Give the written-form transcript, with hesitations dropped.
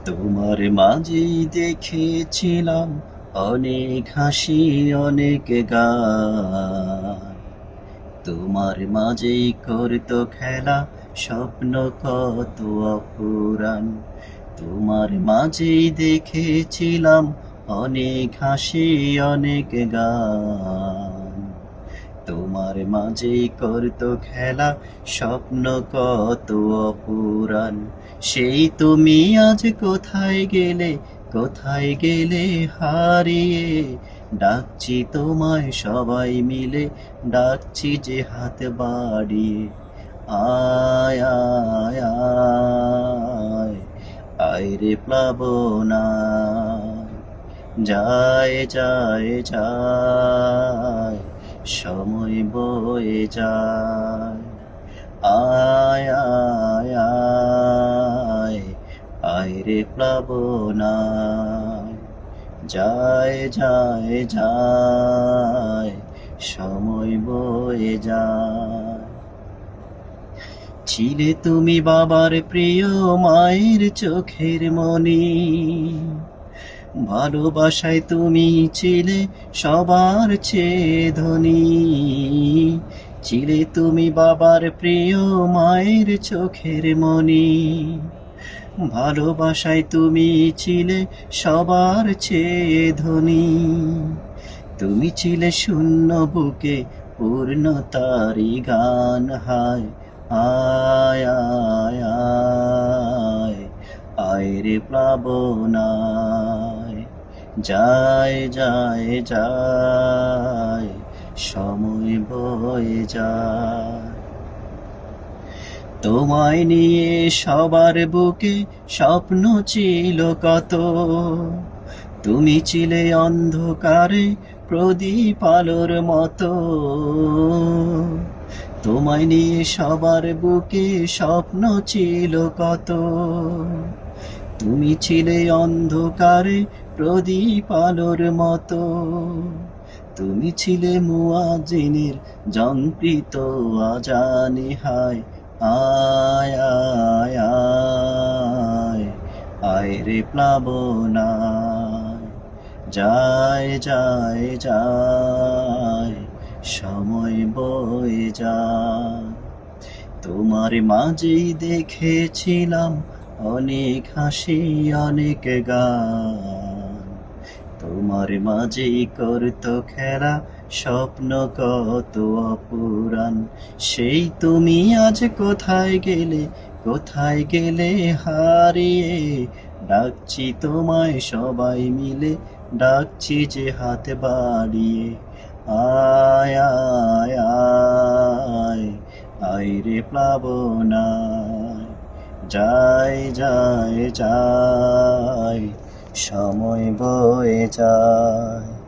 তোমার মাঝেই দেখেছিলাম অনেক হাসি, অনেক গান। তোমার মাঝেই করতো খেলা স্বপ্ন কত অপুরাণ। তোমার মাঝেই দেখেছিলাম অনেক হাসি, অনেক গান। তোমার মাঝেই করতো খেলা স্বপ্ন কত অপুরাণ। সেই তুমি আজ কোথায় গেলে, কোথায় গেলে হারিয়ে? ডাকছি তোমায় সবাই মিলে, ডাকছি যে হাত বাড়িয়ে। আয় আয় আয়, আয় রে প্লাবনা, যায় যায় যায়, সময় বয়ে যায়। আয় আয় আয়, আয় রে প্লাবনা, যায় যায় যায়, সময় বয়ে যায়। ছিলে তুমি বাবার প্রিয়, মায়ের চোখের মনি। ভালোবাসায় তুমি ছিলে সবার চেয়ে ধনী। ছিলে তুমি বাবার প্রিয়, মায়ের চোখের মনি। ভালোবাসায় তুমি ছিলে সবার চেয়ে ধনী। তুমি ছিলে শূন্য বুকে পূর্ণতারি গান। হায় আয় আয় আয়, আয় রে প্লাবনায়, যায় যায় যায়, সময় বয়ে যায়। তোমায় নিয়ে সবার বুকে স্বপ্ন ছিল কত। তুমি ছিলে অন্ধকারে প্রদীপ আলোর মতো। তোমায় নিয়ে সবার বুকে স্বপ্ন ছিল কত। তুমি ছিলে অন্ধকারে প্রদীপ আলোর মতো। তুমি ছিলে মুয়াজ্জিনের যন্ত্রিত আজানে। হায় আয় আয় আয়, আয় রে প্লাবনায়, যায় যায় যায়, সময় বয়ে যায়। তোমার মাঝেই দেখেছিলাম অনেক হাসি, অনেক গান। তোমার মাঝেই করতো খেলা স্বপ্ন কত অপুরাণ। সেই তুমি আজ কোথায় গেলে, কোথায় গেলে হারিয়ে? ডাকছি তোমায় সবাই মিলে, ডাকছি যে হাত বাড়িয়ে। আয় আয় আয়, আয় রে প্লাবনায়, যায় যায় যায়, সময় বয়ে যায়।